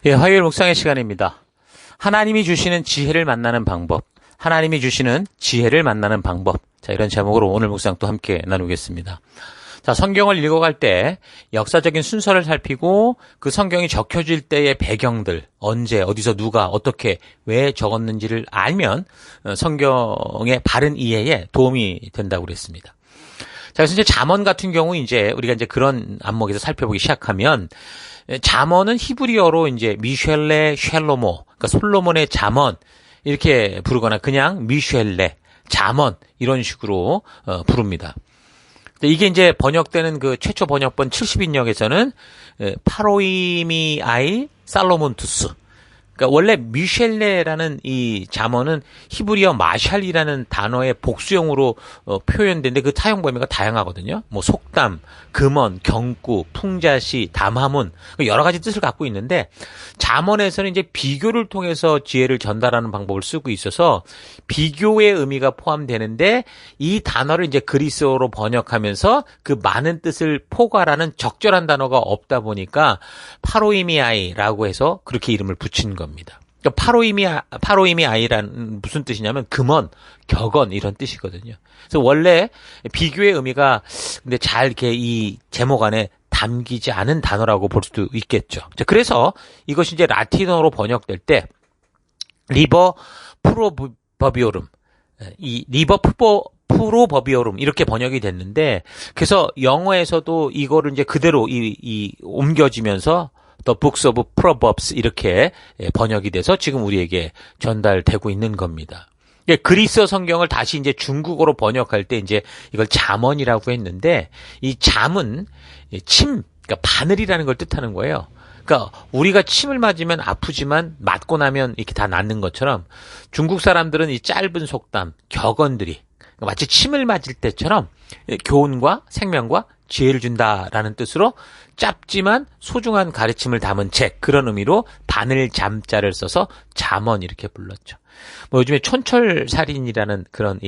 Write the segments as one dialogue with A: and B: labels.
A: 예, 화요일 묵상의 시간입니다. 하나님이 주시는 지혜를 만나는 방법, 하나님이 주시는 지혜를 만나는 방법. 자, 이런 제목으로 오늘 묵상 또 함께 나누겠습니다. 자, 성경을 읽어갈 때 역사적인 순서를 살피고 그 성경이 적혀질 때의 배경들, 언제, 어디서 누가, 어떻게, 왜 적었는지를 알면 성경의 바른 이해에 도움이 된다고 그랬습니다. 자, 그래서 이제 잠언 같은 경우 우리가 그런 안목에서 살펴보기 시작하면 잠언은 히브리어로 미셸레 쉘로모, 그러니까 솔로몬의 잠언 이렇게 부르거나 그냥 미셸레, 잠언 이런 식으로 부릅니다. 이게 번역되는 그 최초 번역본 70인역에서는 파로이미아이 살로몬투스. 그러니까 원래 미셸레라는 이 잠언은 히브리어 마샬이라는 단어의 복수형으로 표현되는데 그 사용 범위가 다양하거든요. 뭐 속담, 금언, 경구, 풍자시, 담화문 여러 가지 뜻을 갖고 있는데 잠언에서는 비교를 통해서 지혜를 전달하는 방법을 쓰고 있어서 비교의 의미가 포함되는데 이 단어를 그리스어로 번역하면서 그 많은 뜻을 포괄하는 적절한 단어가 없다 보니까 파로이미아이라고 해서 그렇게 이름을 붙인 겁니다. 그러니까 파로이미아이란 무슨 뜻이냐면 금언, 격언 이런 뜻이거든요. 그래서 원래 비교의 의미가 근데 잘 이렇게 이 제목 안에 담기지 않은 단어라고 볼 수도 있겠죠. 자, 그래서 이것이 라틴어로 번역될 때 리버 프로버비오름, 이 리버 프로버비오름 이렇게 번역이 됐는데 그래서 영어에서도 이거를 그대로 옮겨지면서 The Books of Proverbs 이렇게 번역이 돼서 지금 우리에게 전달되고 있는 겁니다. 그리스어 성경을 다시 중국어로 번역할 때 이걸 잠언이라고 했는데 이 잠은 그러니까 바늘이라는 걸 뜻하는 거예요. 그러니까 우리가 침을 맞으면 아프지만 맞고 나면 이렇게 다 낫는 것처럼 중국 사람들은 이 짧은 속담, 격언들이 마치 침을 맞을 때처럼 교훈과 생명과 지혜를 준다라는 뜻으로 짧지만 소중한 가르침을 담은 책, 그런 의미로 바늘 잠자를 써서 잠언 이렇게 불렀죠. 뭐 요즘에 촌철살인이라는 그런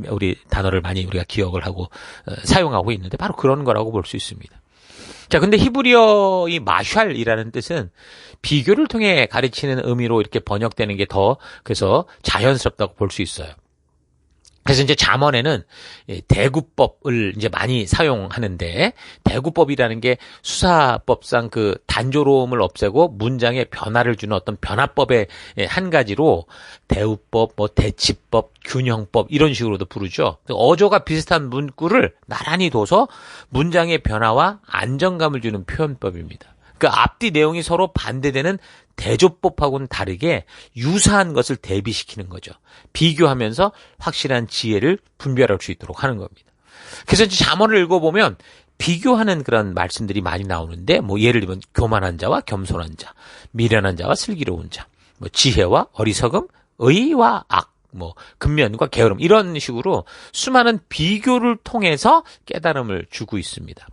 A: 우리 단어를 많이 우리가 기억을 하고 사용하고 있는데 바로 그런 거라고 볼 수 있습니다. 자, 근데 히브리어 이 마샬이라는 뜻은 비교를 통해 가르치는 의미로 이렇게 번역되는 게 더 그래서 자연스럽다고 볼 수 있어요. 그래서 잠언에는 대구법을 많이 사용하는데 대구법이라는 게 수사법상 그 단조로움을 없애고 문장에 변화를 주는 어떤 변화법의 한 가지로 대우법, 대치법, 균형법 이런 식으로도 부르죠. 어조가 비슷한 문구를 나란히 둬서 문장의 변화와 안정감을 주는 표현법입니다. 그 앞뒤 내용이 서로 반대되는 대조법하고는 다르게 유사한 것을 대비시키는 거죠. 비교하면서 확실한 지혜를 분별할 수 있도록 하는 겁니다. 그래서 잠언을 읽어보면 비교하는 그런 말씀들이 많이 나오는데 예를 들면 교만한 자와 겸손한 자, 미련한 자와 슬기로운 자, 지혜와 어리석음, 의와 악, 근면과 게으름 이런 식으로 수많은 비교를 통해서 깨달음을 주고 있습니다.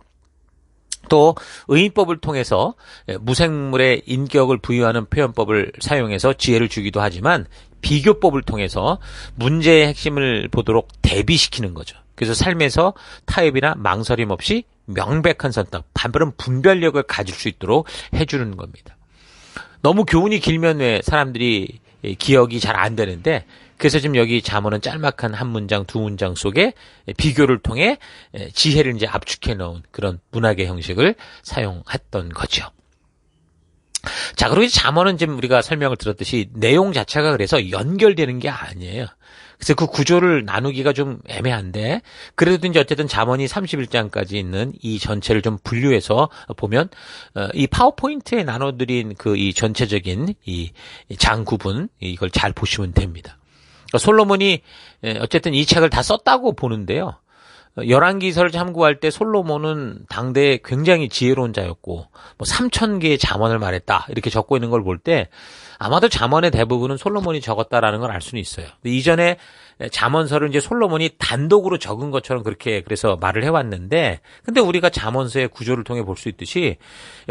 A: 또 의인법을 통해서 무생물의 인격을 부여하는 표현법을 사용해서 지혜를 주기도 하지만 비교법을 통해서 문제의 핵심을 보도록 대비시키는 거죠. 그래서 삶에서 타협이나 망설임 없이 명백한 선택, 바른 분별력을 가질 수 있도록 해주는 겁니다. 너무 교훈이 길면 왜 사람들이 기억이 잘 안 되는데 그래서 지금 여기 잠언은 짤막한 한 문장, 두 문장 속에 비교를 통해 지혜를 압축해 놓은 그런 문학의 형식을 사용했던 거죠. 자, 그리고 잠언은 지금 우리가 설명을 들었듯이 내용 자체가 그래서 연결되는 게 아니에요. 그래서 그 구조를 나누기가 좀 애매한데 그래도 어쨌든 잠언이 31장까지 있는 이 전체를 좀 분류해서 보면 이 파워포인트에 나눠드린 이 전체적인 이 장 구분 이걸 잘 보시면 됩니다. 솔로몬이 어쨌든 이 책을 다 썼다고 보는데요. 열왕기서를 참고할 때 솔로몬은 당대에 굉장히 지혜로운 자였고 3,000개의 잠언을 말했다 이렇게 적고 있는 걸 볼 때 아마도 잠언의 대부분은 솔로몬이 적었다라는 걸 알 수는 있어요. 이전에 잠언서를 솔로몬이 단독으로 적은 것처럼 그래서 말을 해왔는데 근데 우리가 잠언서의 구조를 통해 볼 수 있듯이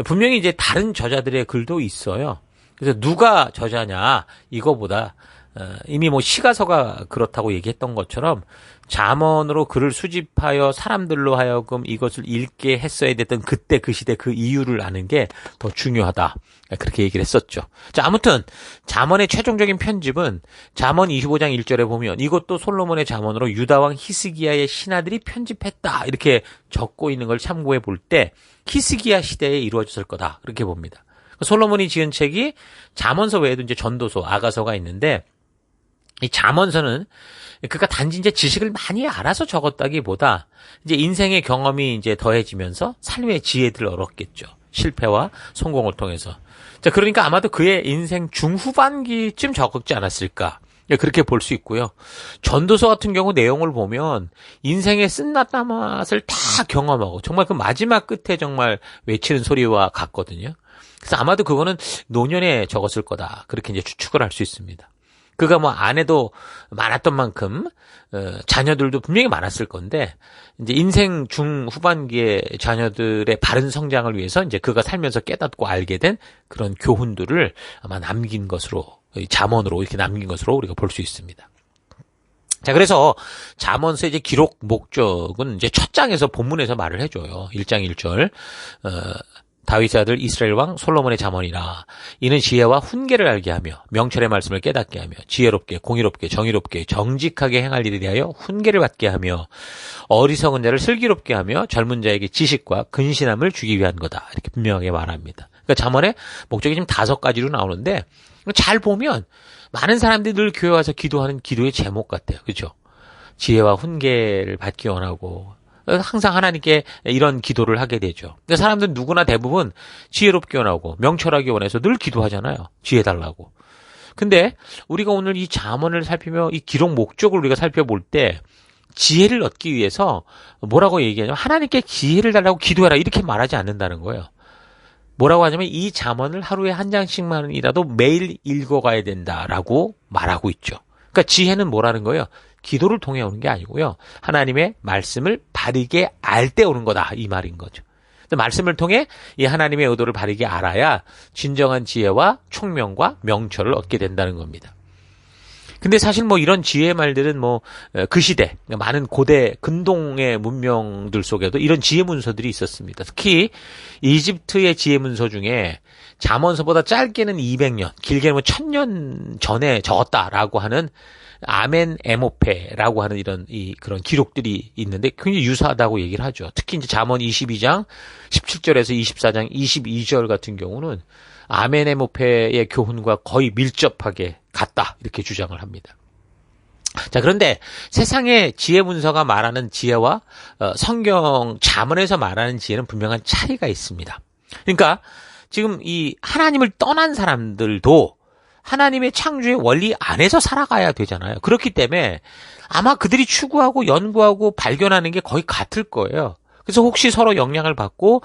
A: 분명히 다른 저자들의 글도 있어요. 그래서 누가 저자냐 이거보다 이미 뭐 시가서가 그렇다고 얘기했던 것처럼 잠언으로 글을 수집하여 사람들로 하여금 이것을 읽게 했어야 됐던 그때 그 시대 그 이유를 아는 게 더 중요하다. 그렇게 얘기를 했었죠. 자, 아무튼 잠언의 최종적인 편집은 잠언 25장 1절에 보면 이것도 솔로몬의 잠언으로 유다왕 히스기야의 신하들이 편집했다. 이렇게 적고 있는 걸 참고해 볼 때 히스기야 시대에 이루어졌을 거다. 그렇게 봅니다. 솔로몬이 지은 책이 잠언서 외에도 이제 전도서, 아가서가 있는데 이 잠언서는 그가 단지 이제 지식을 많이 알아서 적었다기보다 이제 인생의 경험이 이제 더해지면서 삶의 지혜들을 얻었겠죠. 실패와 성공을 통해서. 자, 그러니까 아마도 그의 인생 중후반기쯤 적었지 않았을까. 그렇게 볼 수 있고요. 전도서 같은 경우 내용을 보면 인생의 쓴맛 맛을 다 경험하고 정말 그 마지막 끝에 정말 외치는 소리와 같거든요. 그래서 아마도 그거는 노년에 적었을 거다. 그렇게 이제 추측을 할 수 있습니다. 그가 뭐 아내도 많았던 만큼 자녀들도 분명히 많았을 건데 이제 인생 중후반기에 자녀들의 바른 성장을 위해서 이제 그가 살면서 깨닫고 알게 된 그런 교훈들을 아마 남긴 것으로 잠언으로 이렇게 남긴 것으로 우리가 볼 수 있습니다. 자, 그래서 잠언서의 이제 기록 목적은 이제 첫 장에서 본문에서 말을 해줘요. 1장 1절. 다윗의 아들 이스라엘 왕 솔로몬의 잠언이라. 이는 지혜와 훈계를 알게 하며 명철의 말씀을 깨닫게 하며 지혜롭게 공의롭게 정의롭게 정직하게 행할 일에 대하여 훈계를 받게 하며 어리석은 자를 슬기롭게 하며 젊은 자에게 지식과 근신함을 주기 위한 거다. 이렇게 분명하게 말합니다. 그러니까 잠언의 목적이 지금 5가지로 나오는데 잘 보면 많은 사람들이 늘 교회 와서 기도하는 기도의 제목 같아요. 그렇죠? 지혜와 훈계를 받기 원하고 항상 하나님께 이런 기도를 하게 되죠. 근데 사람들은 누구나 대부분 지혜롭게 원하고 명철하게 원해서 늘 기도하잖아요. 지혜 달라고. 근데 우리가 오늘 이 잠언을 살피며 이 기록 목적을 우리가 살펴볼 때 지혜를 얻기 위해서 뭐라고 얘기하냐면 하나님께 지혜를 달라고 기도해라 이렇게 말하지 않는다는 거예요. 뭐라고 하냐면 이 잠언을 하루에 한 장씩만이라도 매일 읽어가야 된다라고 말하고 있죠. 그러니까 지혜는 뭐라는 거예요? 기도를 통해 오는 게 아니고요. 하나님의 말씀을 바르게 알 때 오는 거다. 이 말인 거죠. 말씀을 통해 이 하나님의 의도를 바르게 알아야 진정한 지혜와 총명과 명철을 얻게 된다는 겁니다. 근데 사실 뭐 이런 지혜의 말들은 뭐 그 시대 많은 고대 근동의 문명들 속에도 이런 지혜 문서들이 있었습니다. 특히 이집트의 지혜 문서 중에 잠언서보다 짧게는 200년, 길게는 1000년 전에 적었다라고 하는 아멘 에모페라고 하는 이런 그런 기록들이 있는데 굉장히 유사하다고 얘기를 하죠. 특히 이제 잠언 22장 17절에서 24장 22절 같은 경우는 아멘 에모페의 교훈과 거의 밀접하게 같다 이렇게 주장을 합니다. 자, 그런데 세상의 지혜 문서가 말하는 지혜와 성경 잠언에서 말하는 지혜는 분명한 차이가 있습니다. 그러니까 지금 이 하나님을 떠난 사람들도 하나님의 창조의 원리 안에서 살아가야 되잖아요. 그렇기 때문에 아마 그들이 추구하고 연구하고 발견하는 게 거의 같을 거예요. 그래서 혹시 서로 영향을 받고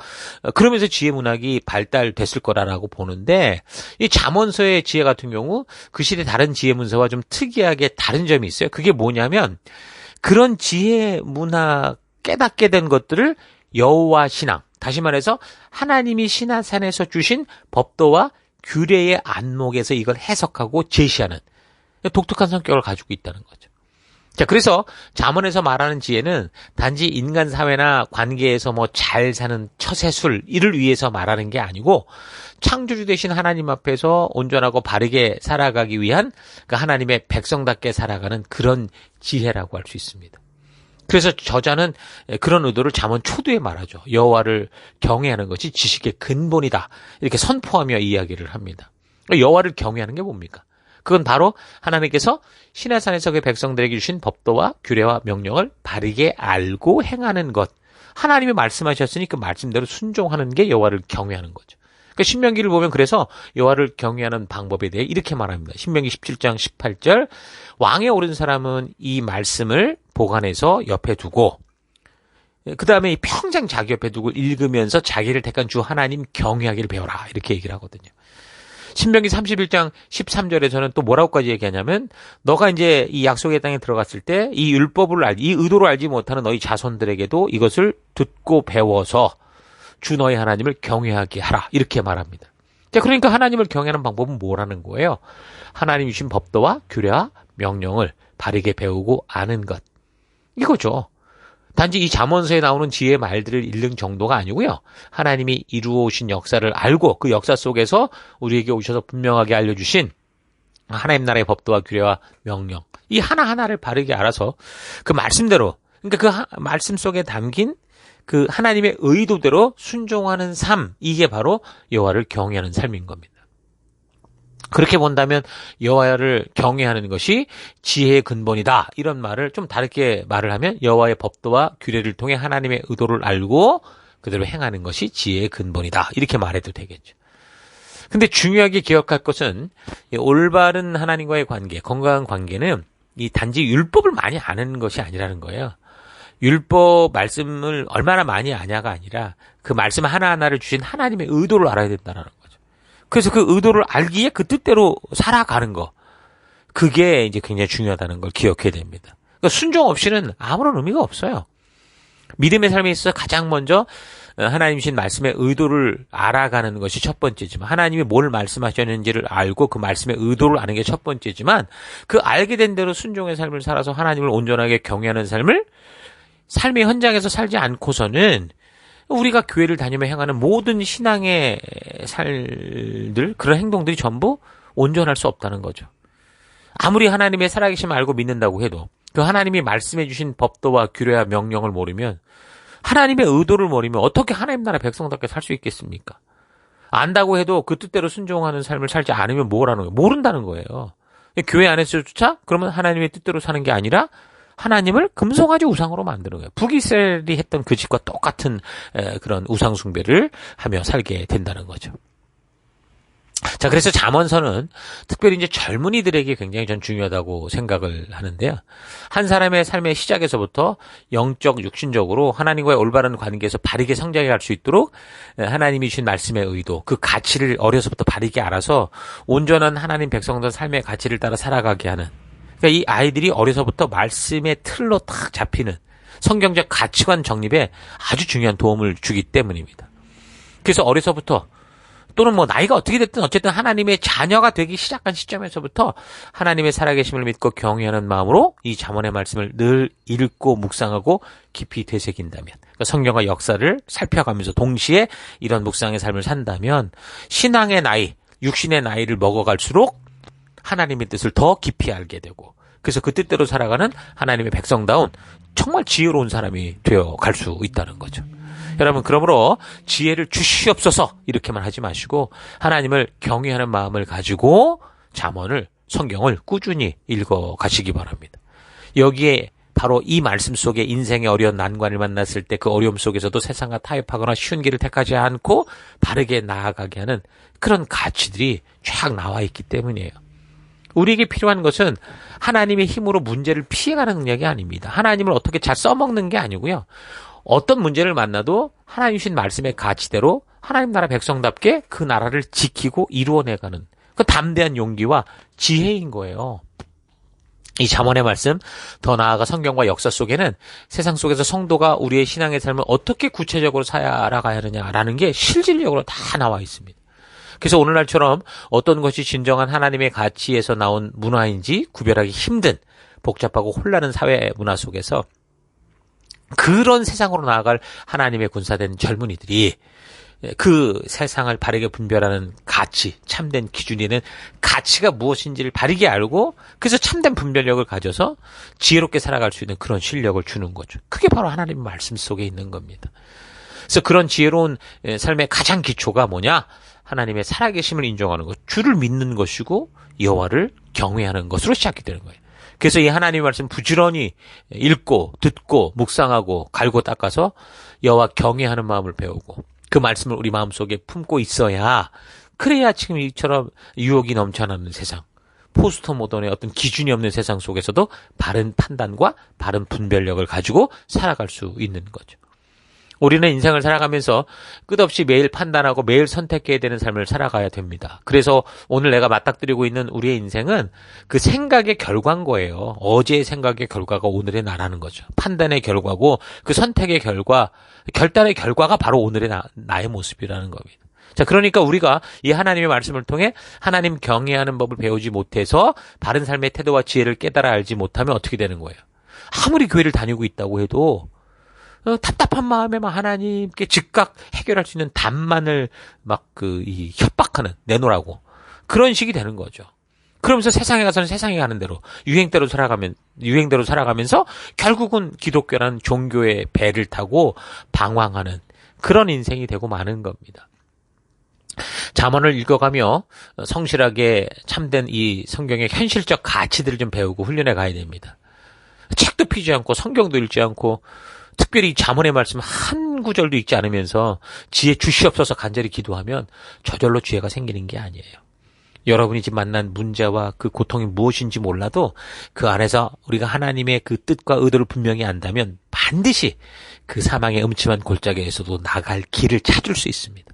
A: 그러면서 지혜 문학이 발달됐을 거라고 보는데 이 잠언서의 지혜 같은 경우 그 시대 다른 지혜 문서와 좀 특이하게 다른 점이 있어요. 그게 뭐냐면 그런 지혜 문학 깨닫게 된 것들을 여호와 신앙, 다시 말해서 하나님이 시나산에서 주신 법도와 규례의 안목에서 이걸 해석하고 제시하는 독특한 성격을 가지고 있다는 거죠. 자, 그래서 잠언에서 말하는 지혜는 단지 인간 사회나 관계에서 뭐 잘 사는 처세술 이를 위해서 말하는 게 아니고 창조주 되신 하나님 앞에서 온전하고 바르게 살아가기 위한 그 하나님의 백성답게 살아가는 그런 지혜라고 할 수 있습니다. 그래서 저자는 그런 의도를 잠언 초두에 말하죠. 여호와를 경외하는 것이 지식의 근본이다. 이렇게 선포하며 이야기를 합니다. 여호와를 경외하는 게 뭡니까? 그건 바로 하나님께서 시내산에서 그 백성들에게 주신 법도와 규례와 명령을 바르게 알고 행하는 것. 하나님이 말씀하셨으니 그 말씀대로 순종하는 게 여호와를 경외하는 거죠. 그러니까 신명기를 보면 그래서 여호와를 경외하는 방법에 대해 이렇게 말합니다. 신명기 17장 18절 왕에 오른 사람은 이 말씀을 보관해서 옆에 두고 그 다음에 평생 자기 옆에 두고 읽으면서 자기를 택한 주 하나님 경외하기를 배워라 이렇게 얘기를 하거든요. 신명기 31장 13절에서는 또 뭐라고까지 얘기하냐면 너가 이제 이 약속의 땅에 들어갔을 때 이 율법을 이 의도를 알지 못하는 너희 자손들에게도 이것을 듣고 배워서 주 너희 하나님을 경외하게 하라 이렇게 말합니다. 자, 그러니까 하나님을 경외하는 방법은 뭐라는 거예요? 하나님이 주신 법도와 규례와 명령을 바르게 배우고 아는 것. 이거죠. 단지 이 잠언서에 나오는 지혜의 말들을 읽는 정도가 아니고요. 하나님이 이루어 오신 역사를 알고 그 역사 속에서 우리에게 오셔서 분명하게 알려주신 하나님 나라의 법도와 규례와 명령. 이 하나하나를 바르게 알아서 그 말씀대로, 그러니까 그 말씀 속에 담긴 그 하나님의 의도대로 순종하는 삶, 이게 바로 여호와를 경외하는 삶인 겁니다. 그렇게 본다면 여호와를 경외하는 것이 지혜의 근본이다. 이런 말을 좀 다르게 말을 하면 여호와의 법도와 규례를 통해 하나님의 의도를 알고 그대로 행하는 것이 지혜의 근본이다. 이렇게 말해도 되겠죠. 근데 중요하게 기억할 것은 올바른 하나님과의 관계, 건강한 관계는 이 단지 율법을 많이 아는 것이 아니라는 거예요. 율법 말씀을 얼마나 많이 아냐가 아니라 그 말씀 하나하나를 주신 하나님의 의도를 알아야 된다는 거죠. 그래서 그 의도를 알기에 그 뜻대로 살아가는 거. 그게 이제 굉장히 중요하다는 걸 기억해야 됩니다. 그러니까 순종 없이는 아무런 의미가 없어요. 믿음의 삶에 있어서 가장 먼저 하나님 주신 말씀의 의도를 알아가는 것이 첫 번째지만, 하나님이 뭘 말씀하셨는지를 알고 그 말씀의 의도를 아는 게 첫 번째지만, 그 알게 된 대로 순종의 삶을 살아서 하나님을 온전하게 경외하는 삶의 현장에서 살지 않고서는 우리가 교회를 다니며 행하는 모든 신앙의 살들, 그런 행동들이 전부 온전할 수 없다는 거죠. 아무리 하나님의 살아계심을 알고 믿는다고 해도 그 하나님이 말씀해 주신 법도와 규례와 명령을 모르면, 하나님의 의도를 모르면 어떻게 하나님 나라 백성답게 살 수 있겠습니까? 안다고 해도 그 뜻대로 순종하는 삶을 살지 않으면 뭐라는 거예요? 모른다는 거예요. 교회 안에서조차 그러면 하나님의 뜻대로 사는 게 아니라 하나님을 금송아지 우상으로 만드는 거예요. 북이스라엘이 했던 그 짓과 똑같은 그런 우상 숭배를 하며 살게 된다는 거죠. 자, 그래서 잠언서는 특별히 이제 젊은이들에게 굉장히 전 중요하다고 생각을 하는데요. 한 사람의 삶의 시작에서부터 영적, 육신적으로 하나님과의 올바른 관계에서 바르게 성장해 갈 수 있도록 하나님이 주신 말씀의 의도, 그 가치를 어려서부터 바르게 알아서 온전한 하나님 백성들 삶의 가치를 따라 살아가게 하는, 그러니까 이 아이들이 어려서부터 말씀의 틀로 딱 잡히는 성경적 가치관 정립에 아주 중요한 도움을 주기 때문입니다. 그래서 어려서부터, 또는 뭐 나이가 어떻게 됐든 어쨌든 하나님의 자녀가 되기 시작한 시점에서부터 하나님의 살아계심을 믿고 경외하는 마음으로 이 잠언의 말씀을 늘 읽고 묵상하고 깊이 되새긴다면, 그러니까 성경과 역사를 살펴가면서 동시에 이런 묵상의 삶을 산다면 신앙의 나이, 육신의 나이를 먹어갈수록 하나님의 뜻을 더 깊이 알게 되고, 그래서 그 뜻대로 살아가는 하나님의 백성다운 정말 지혜로운 사람이 되어 갈 수 있다는 거죠. 여러분, 그러므로 지혜를 주시옵소서 이렇게만 하지 마시고 하나님을 경외하는 마음을 가지고 잠언을, 성경을 꾸준히 읽어 가시기 바랍니다. 여기에 바로 이 말씀 속에 인생의 어려운 난관을 만났을 때 그 어려움 속에서도 세상과 타협하거나 쉬운 길을 택하지 않고 바르게 나아가게 하는 그런 가치들이 쫙 나와 있기 때문이에요. 우리에게 필요한 것은 하나님의 힘으로 문제를 피해가는 능력이 아닙니다. 하나님을 어떻게 잘 써먹는 게 아니고요. 어떤 문제를 만나도 하나님 주신 말씀의 가치대로 하나님 나라 백성답게 그 나라를 지키고 이루어내가는 그 담대한 용기와 지혜인 거예요. 이 잠언의 말씀, 더 나아가 성경과 역사 속에는 세상 속에서 성도가 우리의 신앙의 삶을 어떻게 구체적으로 살아가야 하느냐라는 게 실질적으로 다 나와 있습니다. 그래서 오늘날처럼 어떤 것이 진정한 하나님의 가치에서 나온 문화인지 구별하기 힘든 복잡하고 혼란한 사회 문화 속에서 그런 세상으로 나아갈 하나님의 군사된 젊은이들이 그 세상을 바르게 분별하는 가치, 참된 기준에는 가치가 무엇인지를 바르게 알고 그래서 참된 분별력을 가져서 지혜롭게 살아갈 수 있는 그런 실력을 주는 거죠. 그게 바로 하나님의 말씀 속에 있는 겁니다. 그래서 그런 지혜로운 삶의 가장 기초가 뭐냐? 하나님의 살아계심을 인정하는 것, 주를 믿는 것이고 여호와를 경외하는 것으로 시작이 되는 거예요. 그래서 이 하나님의 말씀 부지런히 읽고 듣고 묵상하고 갈고 닦아서 여호와 경외하는 마음을 배우고 그 말씀을 우리 마음속에 품고 있어야, 그래야 지금 이처럼 유혹이 넘쳐나는 세상, 포스트 모던의 어떤 기준이 없는 세상 속에서도 바른 판단과 바른 분별력을 가지고 살아갈 수 있는 거죠. 우리는 인생을 살아가면서 끝없이 매일 판단하고 매일 선택해야 되는 삶을 살아가야 됩니다. 그래서 오늘 내가 맞닥뜨리고 있는 우리의 인생은 그 생각의 결과인 거예요. 어제의 생각의 결과가 오늘의 나라는 거죠. 판단의 결과고 그 선택의 결과, 결단의 결과가 바로 오늘의 나의 모습이라는 겁니다. 자, 그러니까 우리가 이 하나님의 말씀을 통해 하나님 경외하는 법을 배우지 못해서 바른 삶의 태도와 지혜를 깨달아 알지 못하면 어떻게 되는 거예요? 아무리 교회를 다니고 있다고 해도 답답한 마음에 막 하나님께 즉각 해결할 수 있는 답만을 막 이 협박하는, 내놓으라고. 그런 식이 되는 거죠. 그러면서 세상에 가서는 세상에 가는 대로 유행대로 살아가면서 결국은 기독교라는 종교의 배를 타고 방황하는 그런 인생이 되고 마는 겁니다. 잠언을 읽어가며 성실하게 참된 이 성경의 현실적 가치들을 좀 배우고 훈련해 가야 됩니다. 책도 피지 않고 성경도 읽지 않고 특별히 잠언의 말씀 한 구절도 읽지 않으면서 지혜 주시옵소서 간절히 기도하면 저절로 지혜가 생기는 게 아니에요. 여러분이 지금 만난 문제와 그 고통이 무엇인지 몰라도 그 안에서 우리가 하나님의 그 뜻과 의도를 분명히 안다면 반드시 그 사망의 음침한 골짜기에서도 나갈 길을 찾을 수 있습니다.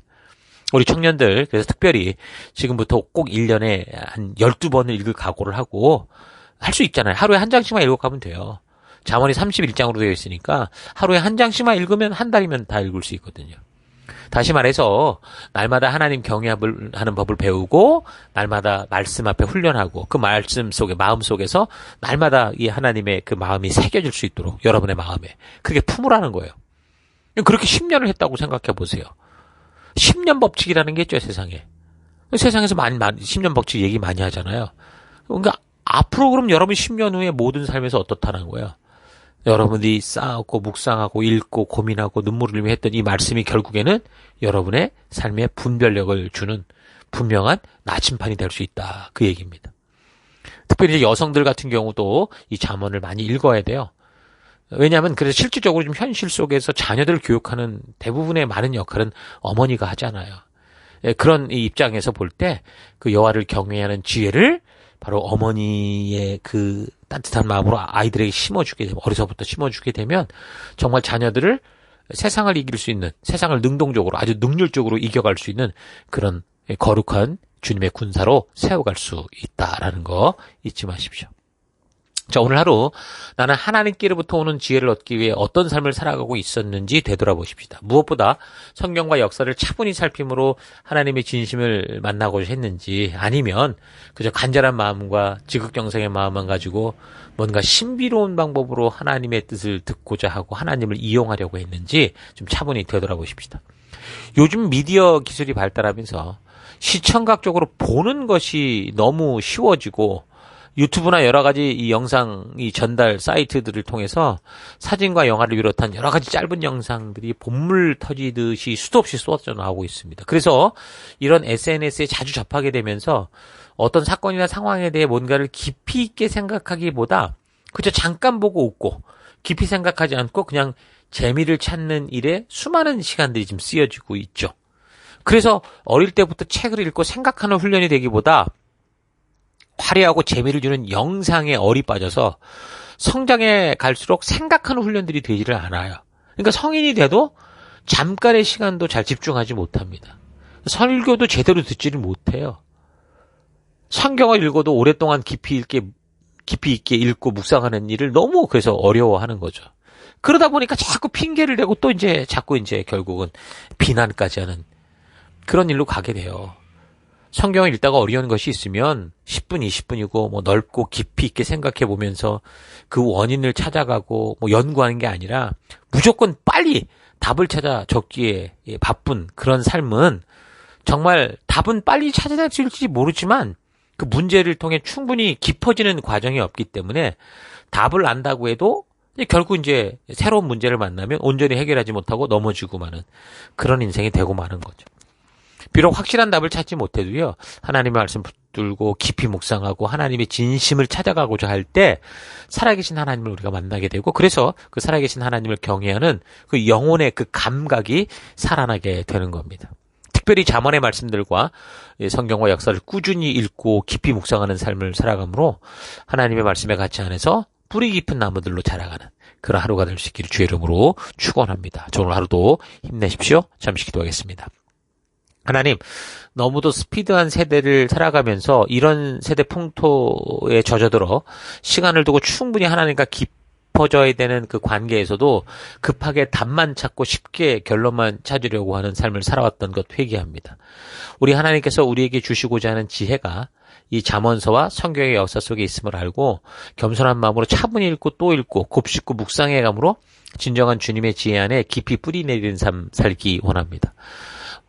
A: 우리 청년들 그래서 특별히 지금부터 꼭 1년에 한 12번을 읽을 각오를 하고 할 수 있잖아요. 하루에 한 장씩만 읽어가면 돼요. 잠언이 31장으로 되어 있으니까 하루에 한 장씩만 읽으면 한 달이면 다 읽을 수 있거든요. 다시 말해서 날마다 하나님 경외하는 법을 배우고 날마다 말씀 앞에 훈련하고 그 말씀 속에 마음 속에서 날마다 이 하나님의 그 마음이 새겨질 수 있도록 여러분의 마음에 그렇게 품으라는 거예요. 그렇게 10년을 했다고 생각해 보세요. 10년 법칙이라는 게 있죠, 세상에. 세상에서 10년 법칙 얘기 많이 하잖아요. 그러니까 앞으로 그럼 여러분 10년 후에 모든 삶에서 어떻다는 거예요? 여러분들이 쌓고 묵상하고 읽고 고민하고 눈물을 흘리며 했던 이 말씀이 결국에는 여러분의 삶에 분별력을 주는 분명한 나침판이 될 수 있다. 그 얘기입니다. 특별히 이제 여성들 같은 경우도 이 잠언을 많이 읽어야 돼요. 왜냐하면 그래서 실질적으로 좀 현실 속에서 자녀들을 교육하는 대부분의 많은 역할은 어머니가 하잖아요. 그런 이 입장에서 볼 때 그 여호와를 경외하는 지혜를 바로 어머니의 그 따뜻한 마음으로 아이들에게 심어주게 되면 어려서부터 심어주게 되면 정말 자녀들을 세상을 이길 수 있는 세상을 능동적으로 아주 능률적으로 이겨갈 수 있는 그런 거룩한 주님의 군사로 세워갈 수 있다라는 거 잊지 마십시오. 자, 오늘 하루 나는 하나님께로부터 오는 지혜를 얻기 위해 어떤 삶을 살아가고 있었는지 되돌아보십시다. 무엇보다 성경과 역사를 차분히 살핌으로 하나님의 진심을 만나고자 했는지 아니면 그저 간절한 마음과 지극정성의 마음만 가지고 뭔가 신비로운 방법으로 하나님의 뜻을 듣고자 하고 하나님을 이용하려고 했는지 좀 차분히 되돌아보십시다. 요즘 미디어 기술이 발달하면서 시청각적으로 보는 것이 너무 쉬워지고 유튜브나 여러 가지 이 영상, 이 전달 사이트들을 통해서 사진과 영화를 비롯한 여러 가지 짧은 영상들이 본물 터지듯이 수도 없이 쏟아져 나오고 있습니다. 그래서 이런 SNS에 자주 접하게 되면서 어떤 사건이나 상황에 대해 뭔가를 깊이 있게 생각하기보다 그저 잠깐 보고 웃고 깊이 생각하지 않고 그냥 재미를 찾는 일에 수많은 시간들이 지금 쓰여지고 있죠. 그래서 어릴 때부터 책을 읽고 생각하는 훈련이 되기보다 화려하고 재미를 주는 영상에 얼이 빠져서 성장해 갈수록 생각하는 훈련들이 되지를 않아요. 그러니까 성인이 돼도 잠깐의 시간도 잘 집중하지 못합니다. 설교도 제대로 듣지를 못해요. 성경을 읽어도 오랫동안 깊이 있게 읽고 묵상하는 일을 너무 그래서 어려워하는 거죠. 그러다 보니까 자꾸 핑계를 대고 또 자꾸 결국은 비난까지 하는 그런 일로 가게 돼요. 성경을 읽다가 어려운 것이 있으면 10분, 20분이고 뭐 넓고 깊이 있게 생각해 보면서 그 원인을 찾아가고 뭐 연구하는 게 아니라 무조건 빨리 답을 찾아 적기에 바쁜 그런 삶은 정말 답은 빨리 찾아낼 수 있을지 모르지만 그 문제를 통해 충분히 깊어지는 과정이 없기 때문에 답을 안다고 해도 결국 새로운 문제를 만나면 온전히 해결하지 못하고 넘어지고 마는 그런 인생이 되고 마는 거죠. 비록 확실한 답을 찾지 못해도요, 하나님의 말씀 붙들고 깊이 묵상하고 하나님의 진심을 찾아가고자 할 때 살아계신 하나님을 우리가 만나게 되고 그래서 그 살아계신 하나님을 경외하는 그 영혼의 그 감각이 살아나게 되는 겁니다. 특별히 잠언의 말씀들과 성경과 역사를 꾸준히 읽고 깊이 묵상하는 삶을 살아가므로 하나님의 말씀에 갇히 안에서 뿌리 깊은 나무들로 자라가는 그런 하루가 될 수 있기를 주의 이름으로 축원합니다. 오늘 하루도 힘내십시오. 잠시 기도하겠습니다. 하나님, 너무도 스피드한 세대를 살아가면서 이런 세대 풍토에 젖어들어 시간을 두고 충분히 하나님과 깊이 깊어져야 되는 그 관계에서도 급하게 답만 찾고 쉽게 결론만 찾으려고 하는 삶을 살아왔던 것 회개합니다. 우리 하나님께서 우리에게 주시고자 하는 지혜가 이 잠언서와 성경의 역사 속에 있음을 알고 겸손한 마음으로 차분히 읽고 또 읽고 곱씹고 묵상해감으로 진정한 주님의 지혜 안에 깊이 뿌리 내리는 삶 살기 원합니다.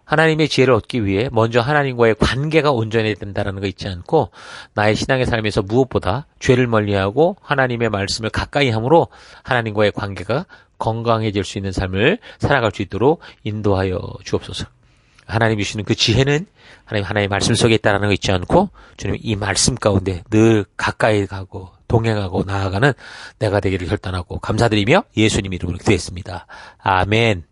A: 하나님의 지혜를 얻기 위해 먼저 하나님과의 관계가 온전해야 된다는 거 잊지 않고 나의 신앙의 삶에서 무엇보다 죄를 멀리하고 하나님의 말씀을 가까이 함으로 하나님과의 관계가 건강해질 수 있는 삶을 살아갈 수 있도록 인도하여 주옵소서. 하나님이 주시는 그 지혜는 하나님의 말씀 속에 있다는 거 잊지 않고 주님 이 말씀 가운데 늘 가까이 가고 동행하고 나아가는 내가 되기를 결단하고 감사드리며 예수님 이름으로 기도했습니다. 아멘.